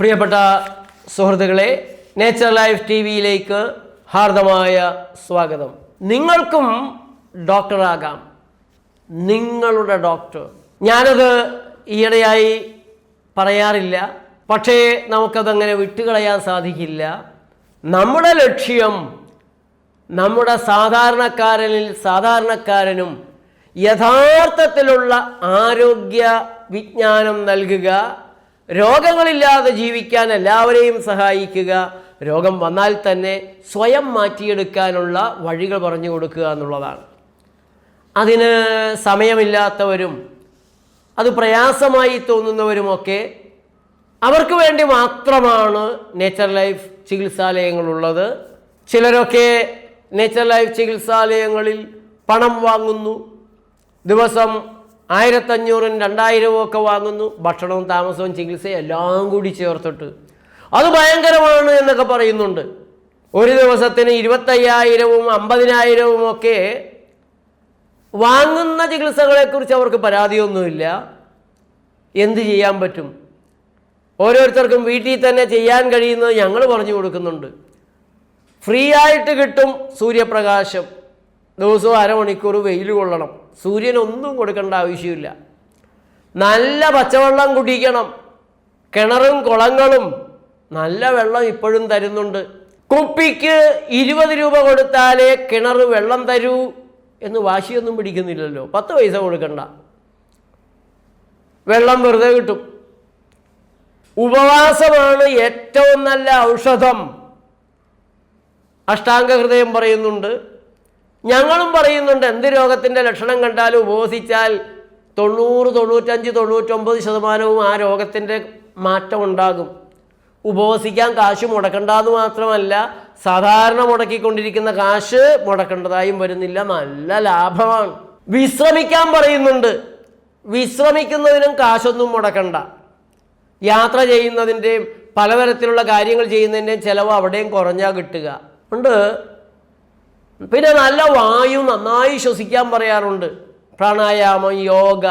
പ്രിയപ്പെട്ട സുഹൃത്തുക്കളെ, nature life T വിയിലേക്ക് ഹാർദമായ സ്വാഗതം. നിങ്ങൾക്കും ഡോക്ടറാകാം, നിങ്ങളുടെ ഡോക്ടർ. ഞാനത് ഈയിടെയായി പറയാറില്ല, പക്ഷേ നമുക്കതങ്ങനെ വിട്ടുകളയാൻ സാധിക്കില്ല. നമ്മുടെ ലക്ഷ്യം നമ്മുടെ സാധാരണക്കാരനും യഥാർത്ഥത്തിലുള്ള ആരോഗ്യ വിജ്ഞാനം നൽകുക, രോഗങ്ങളില്ലാതെ ജീവിക്കാൻ എല്ലാവരെയും സഹായിക്കുക, രോഗം വന്നാൽ തന്നെ സ്വയം മാറ്റിയെടുക്കാനുള്ള വഴികൾ പറഞ്ഞു കൊടുക്കുക എന്നുള്ളതാണ്. അതിന് സമയമില്ലാത്തവരും അത് പ്രയാസമായി തോന്നുന്നവരുമൊക്കെ അവർക്ക് വേണ്ടി മാത്രമാണ് നേച്ചർ ലൈഫ് ചികിത്സാലയങ്ങളുള്ളത്. ചിലരൊക്കെ നേച്ചർ ലൈഫ് ചികിത്സാലയങ്ങളിൽ പണം വാങ്ങുന്നു, ദിവസം 1500-ഉം 2000-ഉം ഒക്കെ വാങ്ങുന്നു. ഭക്ഷണവും താമസവും ചികിത്സയും എല്ലാം കൂടി ചേർത്തിട്ട് അത് ഭയങ്കരമാണ് എന്നൊക്കെ പറയുന്നുണ്ട്. ഒരു ദിവസത്തിന് 25,000-ഉം 50,000-ഉം ഒക്കെ വാങ്ങുന്ന ചികിത്സകളെക്കുറിച്ച് അവർക്ക് പരാതിയൊന്നുമില്ല. എന്ത് ചെയ്യാൻ പറ്റും? ഓരോരുത്തർക്കും വീട്ടിൽ തന്നെ ചെയ്യാൻ കഴിയുന്നത് ഞങ്ങൾ പറഞ്ഞു കൊടുക്കുന്നുണ്ട്. ഫ്രീ ആയിട്ട് കിട്ടും സൂര്യപ്രകാശം. ദിവസവും അരമണിക്കൂർ വെയിൽ കൊള്ളണം. സൂര്യനൊന്നും കൊടുക്കേണ്ട ആവശ്യമില്ല. നല്ല പച്ചവെള്ളം കുടിക്കണം. കിണറും കുളങ്ങളും നല്ല വെള്ളം ഇപ്പോഴും തരുന്നുണ്ട്. കുപ്പിക്ക് 20 രൂപ കൊടുത്താലേ കിണർ വെള്ളം തരൂ എന്ന് വാശിയൊന്നും പിടിക്കുന്നില്ലല്ലോ. 10 പൈസ കൊടുക്കണ്ട, വെള്ളം വെറുതെ കിട്ടും. ഉപവാസമാണ് ഏറ്റവും നല്ല ഔഷധം. അഷ്ടാംഗ ഹൃദയം പറയുന്നുണ്ട്, ഞങ്ങളും പറയുന്നുണ്ട്. എന്ത് രോഗത്തിൻ്റെ ലക്ഷണം കണ്ടാലും ഉപവസിച്ചാൽ 90, 95, 99% ആ രോഗത്തിൻ്റെ മാറ്റം ഉണ്ടാകും. ഉപവസിക്കാൻ കാശ് മുടക്കണ്ടെന്ന് മാത്രമല്ല, സാധാരണ മുടക്കിക്കൊണ്ടിരിക്കുന്ന കാശ് മുടക്കേണ്ടതായും വരുന്നില്ല, നല്ല ലാഭമാണ്. വിശ്രമിക്കാൻ പറയുന്നുണ്ട്. വിശ്രമിക്കുന്നതിനും കാശൊന്നും മുടക്കണ്ട. യാത്ര ചെയ്യുന്നതിൻ്റെയും പലതരത്തിലുള്ള കാര്യങ്ങൾ ചെയ്യുന്നതിൻ്റെയും ചിലവ് അവിടെയും കുറഞ്ഞാൽ കിട്ടുക ഉണ്ട്. പിന്നെ നല്ല വായു നന്നായി ശ്വസിക്കാൻ പറയാറുണ്ട്. പ്രാണായാമം, യോഗ,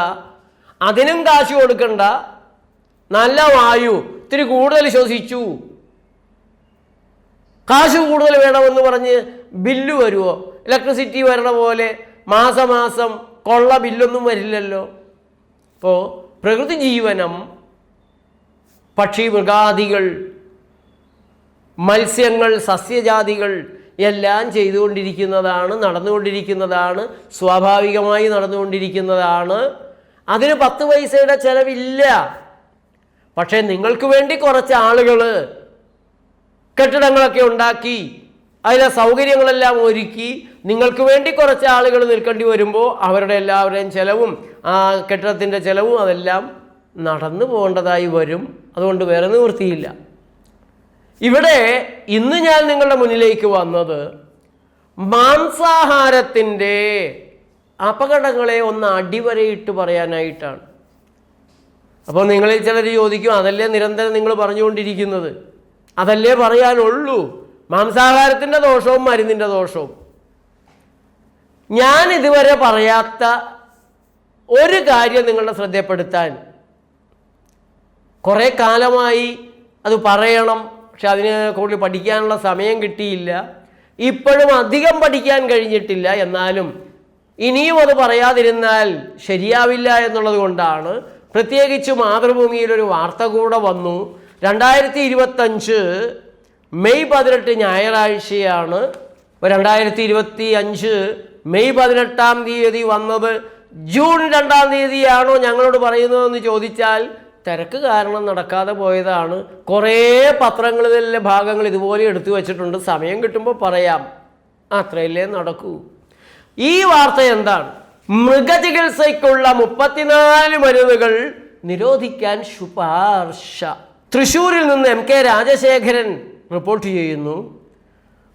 അതിനും കാശ് കൊടുക്കണ്ട. നല്ല വായു ഇത്തിരി കൂടുതൽ ശ്വസിച്ചു, കാശ് കൂടുതൽ വേണമെന്ന് പറഞ്ഞ് ബില്ല് വരുമോ? ഇലക്ട്രിസിറ്റി വരണ പോലെ മാസം കൊള്ള ബില്ലൊന്നും വരില്ലല്ലോ. അപ്പോൾ പ്രകൃതി ജീവനം, പക്ഷി മൃഗാദികൾ, മത്സ്യങ്ങൾ, സസ്യജാതികൾ എല്ലാം ചെയ്തുകൊണ്ടിരിക്കുന്നതാണ്, നടന്നുകൊണ്ടിരിക്കുന്നതാണ്, സ്വാഭാവികമായി നടന്നുകൊണ്ടിരിക്കുന്നതാണ്. അതിന് 10 പൈസയുടെ ചിലവില്ല. പക്ഷേ നിങ്ങൾക്ക് വേണ്ടി കുറച്ച് ആളുകൾ കെട്ടിടങ്ങളൊക്കെ ഉണ്ടാക്കി അതിലെ സൗകര്യങ്ങളെല്ലാം ഒരുക്കി നിങ്ങൾക്ക് വേണ്ടി കുറച്ച് ആളുകൾ നിൽക്കേണ്ടി വരുമ്പോൾ അവരുടെ എല്ലാവരുടെയും ചിലവും ആ കെട്ടിടത്തിൻ്റെ ചിലവും അതെല്ലാം നടന്നു പോകേണ്ടതായി വരും. അതുകൊണ്ട് വേറെ നിവൃത്തിയില്ല. ഇവിടെ ഇന്ന് ഞാൻ നിങ്ങളുടെ മുന്നിലേക്ക് വന്നത് മാംസാഹാരത്തിൻ്റെ അപകടങ്ങളെ ഒന്ന് അടിവരയിട്ട് പറയാനായിട്ടാണ്. അപ്പോൾ നിങ്ങളിൽ ചിലർ ചോദിക്കും, അതല്ലേ നിരന്തരം നിങ്ങൾ പറഞ്ഞുകൊണ്ടിരിക്കുന്നത്, അതല്ലേ പറയാനുള്ളൂ, മാംസാഹാരത്തിൻ്റെ ദോഷവും മരുന്നിൻ്റെ ദോഷവും. ഞാൻ ഇതുവരെ പറയാത്ത ഒരു കാര്യം നിങ്ങളുടെ ശ്രദ്ധപ്പെടുത്താൻ കുറേ കാലമായി അത് പറയണം, പക്ഷെ അതിന് കൂടുതൽ പഠിക്കാനുള്ള സമയം കിട്ടിയില്ല. ഇപ്പോഴും അധികം പഠിക്കാൻ കഴിഞ്ഞിട്ടില്ല. എന്നാലും ഇനിയും അത് പറയാതിരുന്നാൽ ശരിയാവില്ല എന്നുള്ളത് കൊണ്ടാണ്. പ്രത്യേകിച്ച് മാതൃഭൂമിയിലൊരു വാർത്ത കൂടെ വന്നു. 2025 മെയ് 18 ഞായറാഴ്ചയാണ്. 2025 മെയ് 18-ാം തീയതി വന്നത് ജൂൺ 2-ാം തീയതിയാണോ ഞങ്ങളോട് പറയുന്നതെന്ന് ചോദിച്ചാൽ തിരക്ക് കാരണം നടക്കാതെ പോയതാണ്. കുറേ പത്രങ്ങളിലെ ഭാഗങ്ങൾ ഇതുപോലെ എടുത്തു വച്ചിട്ടുണ്ട്. സമയം കിട്ടുമ്പോൾ പറയാം, അത്രയല്ലേ നടക്കൂ. ഈ വാർത്ത എന്താണ്? മൃഗചികിത്സയ്ക്കുള്ള 34 മരുന്നുകൾ നിരോധിക്കാൻ ശുപാർശ. തൃശ്ശൂരിൽ നിന്ന് MK രാജശേഖരൻ റിപ്പോർട്ട് ചെയ്യുന്നു.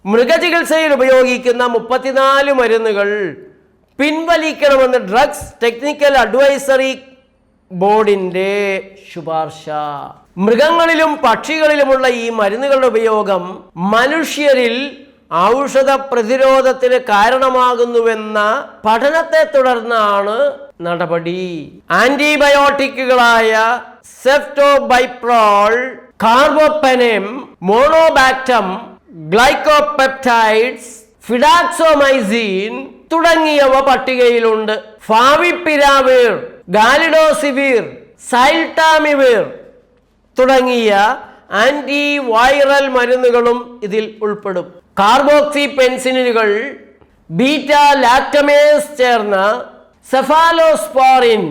മൃഗചികിത്സയിൽ ഉപയോഗിക്കുന്ന 34 മരുന്നുകൾ പിൻവലിക്കണമെന്ന് ഡ്രഗ്സ് ടെക്നിക്കൽ അഡ്വൈസറി ബോർഡിൻ്റെ ശുപാർശ. മൃഗങ്ങളിലും പക്ഷികളിലുമുള്ള ഈ മരുന്നുകളുടെ ഉപയോഗം മനുഷ്യരിൽ ഔഷധ പ്രതിരോധത്തിന് കാരണമാകുന്നുവെന്ന പഠനത്തെ തുടർന്നാണ് നടപടി. ആന്റിബയോട്ടിക്കുകളായ സെഫ്റ്റോബൈപ്രോൾ, കാർബോപെനം, മോണോബാക്ടം, ഗ്ലൈക്കോപെപ്റ്റൈഡ്സ്, ഫിഡാക്സോമൈസിൻ തുടങ്ങിയവ പട്ടികയിലുണ്ട്. ഫാവിപിരാവിർ, ഗാലിഡോസിവിർ, സൈൽട്ടാമിവിർ തുടങ്ങിയ ആന്റി വൈറൽ മരുന്നുകളും ഇതിൽ ഉൾപ്പെടും. കാർബോക്സി പെൻസിലിനുകൾ, ബീറ്റ ലാക്ടമേസ് ചേർന്ന സെഫാലോസ്പോറിൻ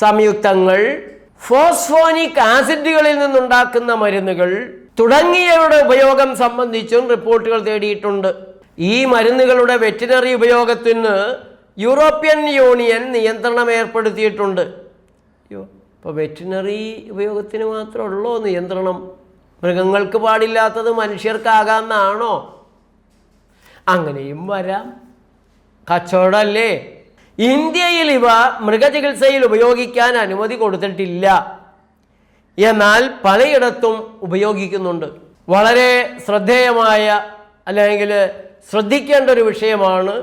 സംയുക്തങ്ങൾ, ഫോസ്ഫോനിക് ആസിഡുകളിൽ നിന്നുണ്ടാക്കുന്ന മരുന്നുകൾ തുടങ്ങിയവയുടെ ഉപയോഗം സംബന്ധിച്ചും റിപ്പോർട്ടുകൾ തേടിയിട്ടുണ്ട്. ഈ മരുന്നുകളുടെ വെറ്റിനറി ഉപയോഗത്തിന് യൂറോപ്യൻ യൂണിയൻ നിയന്ത്രണം ഏർപ്പെടുത്തിയിട്ടുണ്ട്. ഇപ്പോൾ വെറ്റിനറി ഉപയോഗത്തിന് മാത്രമുള്ളൂ നിയന്ത്രണം? മൃഗങ്ങൾക്ക് പാടില്ലാത്തത് മനുഷ്യർക്കാകാമെന്നാണോ? അങ്ങനെയും വരാം, കച്ചവടമല്ലേ. ഇന്ത്യയിൽ ഇവ മൃഗചികിത്സയിൽ ഉപയോഗിക്കാൻ അനുമതി കൊടുത്തിട്ടില്ല, എന്നാൽ പലയിടത്തും ഉപയോഗിക്കുന്നുണ്ട്. വളരെ ശ്രദ്ധേയമായ അല്ലെങ്കിൽ ശ്രദ്ധിക്കേണ്ട ഒരു വിഷയമാണ്.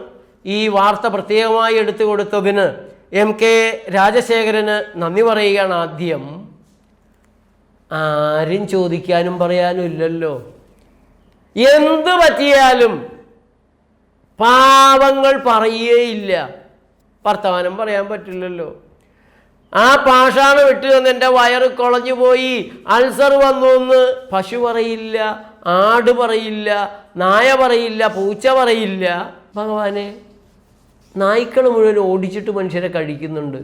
ഈ വാർത്ത പ്രത്യേകമായി എടുത്തു കൊടുത്തതിന് MK രാജശേഖരന് നന്ദി പറയുകയാണ്. ആദ്യം ആരും ചോദിക്കാനും പറയാനും ഇല്ലല്ലോ. എന്ത് പറ്റിയാലും പാവങ്ങൾ പറയുകയില്ല, വർത്തമാനം പറയാൻ പറ്റില്ലല്ലോ. ആ പാഷാണ് വിട്ടു തന്ന് എൻ്റെ വയറ് കുളഞ്ഞു പോയി, അൾസർ വന്നു എന്ന് പശു പറയില്ല, ആട് പറയില്ല, നായ പറയില്ല, പൂച്ച പറയില്ല. ഭഗവാനെ, നായ്ക്കൾ മുഴുവൻ ഓടിച്ചിട്ട് മനുഷ്യരെ കഴിക്കുന്നുണ്ട്.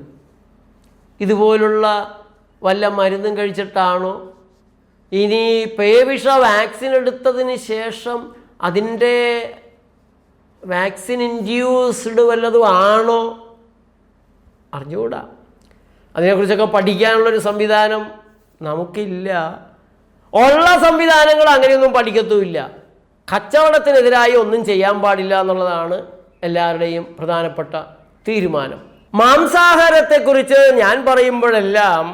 ഇതുപോലുള്ള വല്ല മരുന്നും കഴിച്ചിട്ടാണോ? ഇനി പേവിഷ വാക്സിൻ എടുത്തതിന് ശേഷം അതിൻ്റെ വാക്സിൻ ഇൻഡ്യൂസ്ഡ് വല്ലതും ആണോ? അറിഞ്ഞുകൂടാ. അതിനെക്കുറിച്ചൊക്കെ പഠിക്കാനുള്ളൊരു സംവിധാനം നമുക്കില്ല. ഉള്ള സംവിധാനങ്ങൾ അങ്ങനെയൊന്നും പഠിക്കത്തുമില്ല. കച്ചവടത്തിനെതിരായി ഒന്നും ചെയ്യാൻ പാടില്ല എന്നുള്ളതാണ് എല്ലാവരുടെയും പ്രധാനപ്പെട്ട തീരുമാനം. മാംസാഹാരത്തെക്കുറിച്ച് ഞാൻ പറയുമ്പോഴെല്ലാം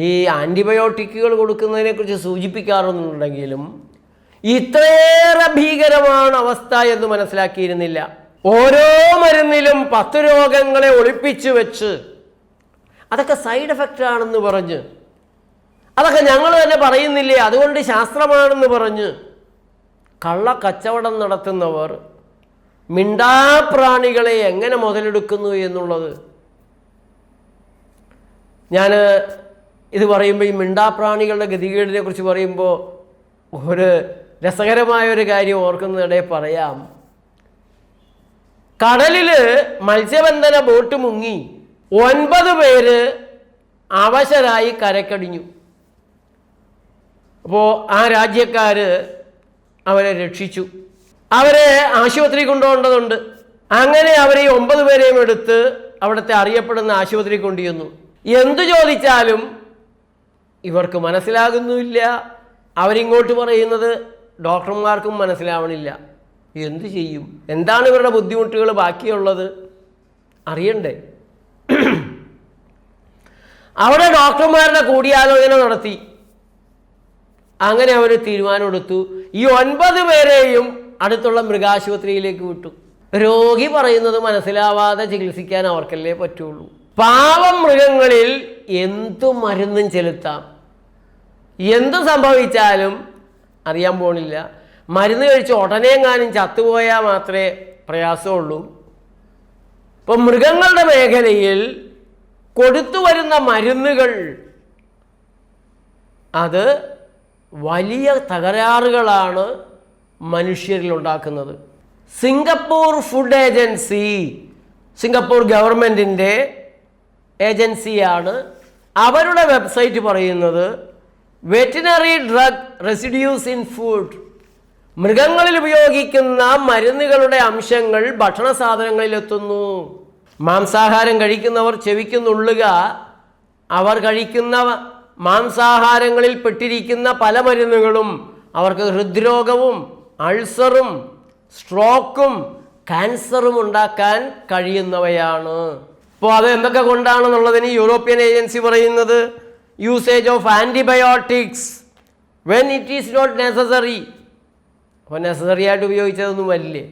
ഈ ആൻറ്റിബയോട്ടിക്കുകൾ കൊടുക്കുന്നതിനെക്കുറിച്ച് സൂചിപ്പിക്കാറുണ്ടെങ്കിലും ഇത്രയേറെ ഭീകരമാണ് അവസ്ഥ എന്ന് മനസ്സിലാക്കിയിരുന്നില്ല. ഓരോ മരുന്നിലും 10 രോഗങ്ങളെ ഒളിപ്പിച്ചു വെച്ച് അതൊക്കെ സൈഡ് എഫക്റ്റ് ആണെന്ന് പറഞ്ഞ്, അതൊക്കെ ഞങ്ങൾ തന്നെ പറയുന്നില്ലേ, അതുകൊണ്ട് ശാസ്ത്രമാണെന്ന് പറഞ്ഞ് കള്ളക്കച്ചവടം നടത്തുന്നവർ മിണ്ടാപ്രാണികളെ എങ്ങനെ മുതലെടുക്കുന്നു എന്നുള്ളത് ഞാൻ ഇത് പറയുമ്പോൾ ഈ മിണ്ടാപ്രാണികളുടെ ഗതികേടിനെ കുറിച്ച് പറയുമ്പോൾ ഒരു രസകരമായൊരു കാര്യം ഓർക്കുന്നതിടെ പറയാം. കടലിൽ മത്സ്യബന്ധന ബോട്ട് മുങ്ങി 9 പേര് അവശരായി കരക്കടിഞ്ഞു. അപ്പോൾ ആ രാജ്യക്കാർ അവരെ രക്ഷിച്ചു, അവരെ ആശുപത്രി കൊണ്ടുപോകേണ്ടതുണ്ട്. അങ്ങനെ അവർ ഈ 9 പേരെയും എടുത്ത് അവിടുത്തെ അറിയപ്പെടുന്ന ആശുപത്രി കൊണ്ടുചെന്നു. എന്തു ചോദിച്ചാലും ഇവർക്ക് മനസ്സിലാകുന്നുമില്ല. അവരിങ്ങോട്ട് പറയുന്നത് ഡോക്ടർമാർക്കും മനസ്സിലാവണില്ല. എന്തു ചെയ്യും? എന്താണ് ഇവരുടെ ബുദ്ധിമുട്ടുകൾ ബാക്കിയുള്ളത്? അറിയണ്ടേ? അവിടെ ഡോക്ടർമാരുടെ കൂടിയാലോചന നടത്തി. അങ്ങനെ അവർ തീരുമാനമെടുത്തു, ഈ 9 പേരെയും അടുത്തുള്ള മൃഗാശുപത്രിയിലേക്ക് വിട്ടു. രോഗി പറയുന്നത് മനസ്സിലാവാതെ ചികിത്സിക്കാൻ അവർക്കല്ലേ പറ്റുള്ളൂ. പാവം മൃഗങ്ങളിൽ എന്തു മരുന്നും ചെലുത്താം, എന്തു സംഭവിച്ചാലും അറിയാൻ പോണില്ല. മരുന്ന് കഴിച്ച് ഉടനെ എങ്ങാനും ചത്തുപോയാൽ മാത്രമേ പ്രയാസമുള്ളൂ. ഇപ്പം മൃഗങ്ങളുടെ മേഖലയിൽ കൊടുത്തു വരുന്ന മരുന്നുകൾ അത് വലിയ തകരാറുകളാണ് മനുഷ്യരിൽ ഉണ്ടാക്കുന്നത്. സിംഗപ്പൂർ ഫുഡ് ഏജൻസി, സിംഗപ്പൂർ ഗവൺമെൻറ്റിൻ്റെ ഏജൻസിയാണ്. അവരുടെ വെബ്സൈറ്റ് പറയുന്നത് veterinary drug residues in food, മൃഗങ്ങളിൽ ഉപയോഗിക്കുന്ന മരുന്നുകളുടെ അംശങ്ങൾ ഭക്ഷണ സാധനങ്ങളിലെത്തുന്നു. മാംസാഹാരം കഴിക്കുന്നവർ ചെവിക്കുന്നുള്ളുക, അവർ കഴിക്കുന്ന മാംസാഹാരങ്ങളിൽ പെട്ടിരിക്കുന്ന പല മരുന്നുകളും അവർക്ക് ഹൃദ്രോഗവും അൾസറും സ്ട്രോക്കും ക്യാൻസറും ഉണ്ടാക്കാൻ കഴിയുന്നവയാണ്. അപ്പോൾ അത് എന്തൊക്കെ കൊണ്ടാണെന്നുള്ളതിന് യൂറോപ്യൻ ഏജൻസി പറയുന്നത് usage of antibiotics when it is not necessary. അപ്പോൾ നെസസറി ആയിട്ട് ഉപയോഗിച്ചതൊന്നും വരില്ലേ?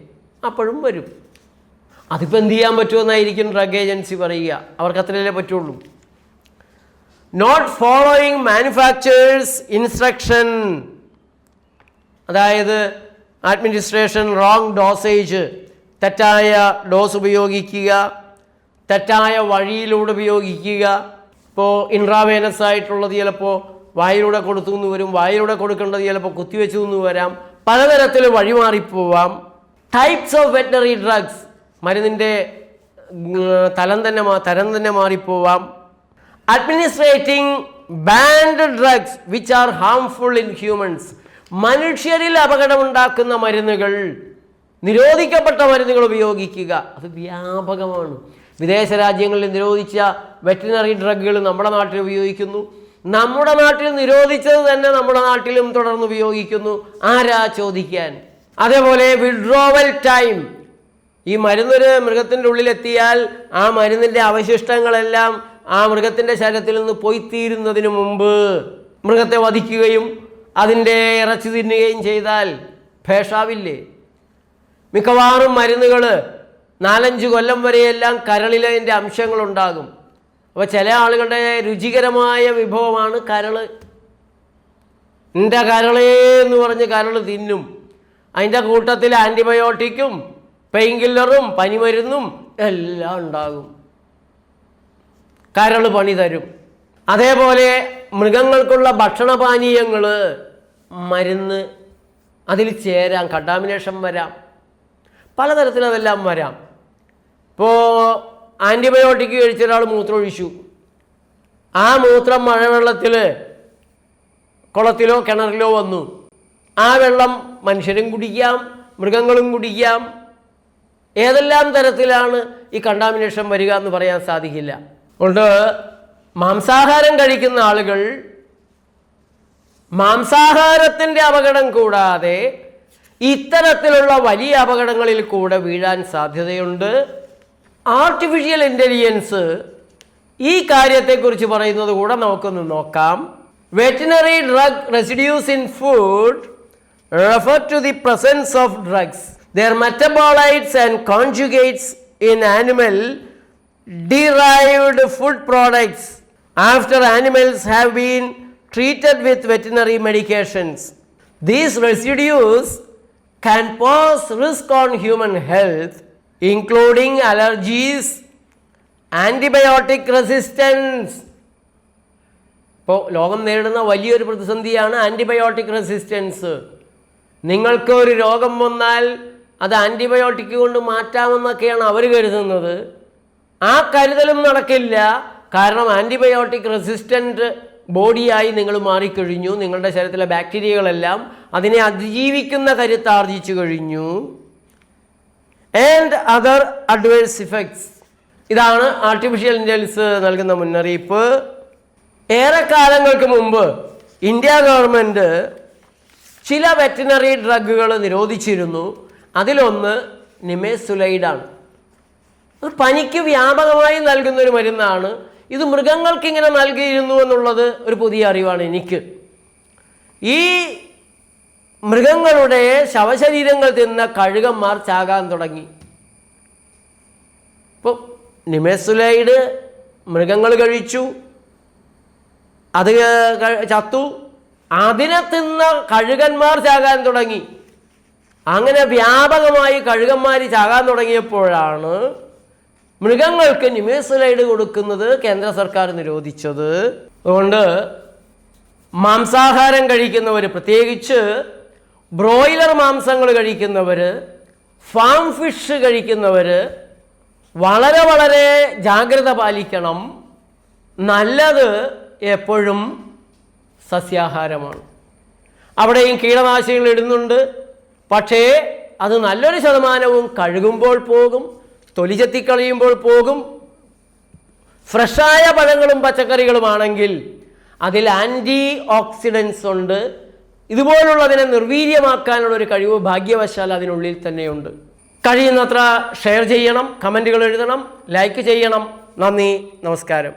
അപ്പോഴും വരും. അതിപ്പോൾ എന്ത് ചെയ്യാൻ പറ്റുമെന്നായിരിക്കും ഡ്രഗ് ഏജൻസി പറയുക. അവർക്ക് അത്രയല്ലേ പറ്റുള്ളൂ. നോട്ട് ഫോളോയിങ് മാനുഫാക്ചേഴ്സ് ഇൻസ്ട്രക്ഷൻ അതായത് അഡ്മിനിസ്ട്രേഷൻ റോങ് ഡോസേജ്, തെറ്റായ ഡോസ് ഉപയോഗിക്കുക, തെറ്റായ വഴിയിലൂടെ ഉപയോഗിക്കുക. ഇപ്പോൾ ഇൻട്രാവേനസ് ആയിട്ടുള്ളത് ചിലപ്പോൾ വായിലൂടെ കൊടുത്തു എന്ന് വരും, വായിലൂടെ കൊടുക്കേണ്ടത് ചിലപ്പോൾ കുത്തിവെച്ചു എന്ന് വരാം, പലതരത്തിൽ വഴിമാറിപ്പോവാം. ടൈപ്സ് ഓഫ് വെറ്ററിനറി ഡ്രഗ്സ്, മരുന്നിൻ്റെ തരം തന്നെ മാറിപ്പോവാം. Administrating banned drugs which are harmful in humans, മനുഷ്യരിൽ അപകടമുണ്ടാക്കുന്ന മരുന്നുകൾ, നിരോധിക്കപ്പെട്ട മരുന്നുകൾ ഉപയോഗിക്കുക. അത് വ്യാപകമാണ്. വിദേശ രാജ്യങ്ങളിൽ നിരോധിച്ച വെറ്റിനറി ഡ്രഗുകൾ നമ്മുടെ നാട്ടിൽ ഉപയോഗിക്കുന്നു. നമ്മുടെ നാട്ടിൽ നിരോധിച്ചത് തന്നെ നമ്മുടെ നാട്ടിലും തുടർന്ന് ഉപയോഗിക്കുന്നു. ആരാ ചോദിക്കാൻ? അതേപോലെ വിഡ്രോവൽ ടൈം, ഈ മരുന്നൊരു മൃഗത്തിൻ്റെ ഉള്ളിലെത്തിയാൽ ആ മരുന്നിൻ്റെ അവശിഷ്ടങ്ങളെല്ലാം ആ മൃഗത്തിൻ്റെ ശരീരത്തിൽ നിന്ന് പോയിത്തീരുന്നതിന് മുമ്പ് മൃഗത്തെ വധിക്കുകയും അതിൻ്റെ ഇറച്ചി തിന്നുകയും ചെയ്താൽ ഭേഷാവില്ലേ? മിക്കവാറും മരുന്നുകൾ 4-5 കൊല്ലം വരെയെല്ലാം കരളിലതിൻ്റെ അംശങ്ങളുണ്ടാകും. അപ്പോൾ ചില ആളുകളുടെ രുചികരമായ വിഭവമാണ് കരള്. എൻ്റെ കരളേ എന്ന് പറഞ്ഞ് കരൾ തിന്നും. അതിൻ്റെ കൂട്ടത്തിൽ ആൻറ്റിബയോട്ടിക്കും പെയിൻ കില്ലറും പനിമരുന്നും എല്ലാം ഉണ്ടാകും. കരൾ പണി തരും. അതേപോലെ മൃഗങ്ങൾക്കുള്ള ഭക്ഷണപാനീയങ്ങൾ, മരുന്ന് അതിൽ ചേരാം, കണ്ടാമിനേഷൻ വരാം, പലതരത്തിൽ അതെല്ലാം വരാം. ഇപ്പോൾ ആൻറ്റിബയോട്ടിക് കഴിച്ച ഒരാൾ മൂത്രം ഒഴിച്ചു, ആ മൂത്രം മഴവെള്ളത്തിൽ കുളത്തിലോ കിണറിലോ വന്നു, ആ വെള്ളം മനുഷ്യരും കുടിക്കാം, മൃഗങ്ങളും കുടിക്കാം. ഏതെല്ലാം തരത്തിലാണ് ഈ കണ്ടാമിനേഷൻ വരിക എന്ന് പറയാൻ സാധിക്കില്ല. അതുകൊണ്ട് മാംസാഹാരം കഴിക്കുന്ന ആളുകൾ മാംസാഹാരത്തിൻ്റെ അപകടം കൂടാതെ ഇത്തരത്തിലുള്ള വലിയ അപകടങ്ങളിൽ കൂടെ വീഴാൻ സാധ്യതയുണ്ട്. ആർട്ടിഫിഷ്യൽ ഇൻ്റലിജൻസ് ഈ കാര്യത്തെക്കുറിച്ച് പറയുന്നത് കൂടെ നമുക്കൊന്ന് നോക്കാം. Veterinary drug residues in food refer to the presence of drugs, their metabolites and conjugates in animal derived food products after animals have been treated with veterinary medications. These residues can pose risk on human health, including allergies, antibiotic resistance. ഇപ്പോൾ ലോകം നേരിടുന്ന വലിയൊരു പ്രതിസന്ധിയാണ് antibiotic resistance. നിങ്ങൾക്ക് ഒരു രോഗം വന്നാൽ അത് ആൻറ്റിബയോട്ടിക് കൊണ്ട് മാറ്റാമെന്നൊക്കെയാണ് അവർ കരുതുന്നത്. ആ കരുതലും നടക്കില്ല. കാരണം ആൻറ്റിബയോട്ടിക് റെസിസ്റ്റൻ്റ് ബോഡിയായി നിങ്ങൾ മാറിക്കഴിഞ്ഞു. നിങ്ങളുടെ ശരീരത്തിലെ ബാക്ടീരിയകളെല്ലാം അതിനെ അതിജീവിക്കുന്ന കരുത്താർജിച്ചു കഴിഞ്ഞു. And other adverse effects. ഇതാണ് ആർട്ടിഫിഷ്യൽ ഇൻ്റലിജൻസ് നൽകുന്ന മുന്നറിയിപ്പ്. ഏറെക്കാലങ്ങൾക്ക് മുമ്പ് ഇന്ത്യ ഗവൺമെൻറ് ചില വെറ്റിനറി ഡ്രഗുകൾ നിരോധിച്ചിരുന്നു. അതിലൊന്ന് നിമേസുലൈഡാണ്. അത് പനിക്ക് വ്യാപകമായി നൽകുന്നൊരു മരുന്നാണ്. ഇത് മൃഗങ്ങൾക്ക് ഇങ്ങനെ നൽകിയിരുന്നു എന്നുള്ളത് ഒരു പുതിയ അറിവാണ് എനിക്ക്. ഈ മൃഗങ്ങളുടെ ശവശരീരങ്ങൾ തിന്ന കഴുകന്മാർ ചാകാൻ തുടങ്ങി. ഇപ്പോൾ നിമേസുലൈഡ് മൃഗങ്ങൾ കഴിച്ചു, അത് ചത്തു, അതിനെ തിന്ന കഴുകന്മാർ ചാകാൻ തുടങ്ങി. അങ്ങനെ വ്യാപകമായി കഴുകന്മാർ ചാകാൻ തുടങ്ങിയപ്പോഴാണ് മൃഗങ്ങൾക്ക് നിമേസുലൈഡ് കൊടുക്കുന്നത് കേന്ദ്ര സർക്കാർ നിരോധിച്ചത്. അതുകൊണ്ട് മാംസാഹാരം കഴിക്കുന്നവർ, പ്രത്യേകിച്ച് ബ്രോയിലർ മാംസങ്ങൾ കഴിക്കുന്നവർ, ഫാം ഫിഷ് കഴിക്കുന്നവർ വളരെ വളരെ ജാഗ്രത പാലിക്കണം. നല്ലത് എപ്പോഴും സസ്യാഹാരമാണ്. അവിടെയും കീടനാശിനികൾ ഇടുന്നുണ്ട്. പക്ഷേ അത് നല്ലൊരു ശതമാനവും കഴുകുമ്പോൾ പോകും, തൊലി ചെത്തിക്കളയുമ്പോൾ പോകും. ഫ്രഷായ പഴങ്ങളും പച്ചക്കറികളുമാണെങ്കിൽ അതിൽ ആൻറ്റി ഓക്സിഡൻസ് ഉണ്ട്. ഇതുപോലുള്ളതിനെ നിർവീര്യമാക്കാനുള്ളൊരു കഴിവ് ഭാഗ്യവശാൽ അതിനുള്ളിൽ തന്നെയുണ്ട്. കഴിയുന്നത്ര ഷെയർ ചെയ്യണം, കമൻറ്റുകൾ എഴുതണം, ലൈക്ക് ചെയ്യണം. നന്ദി, നമസ്കാരം.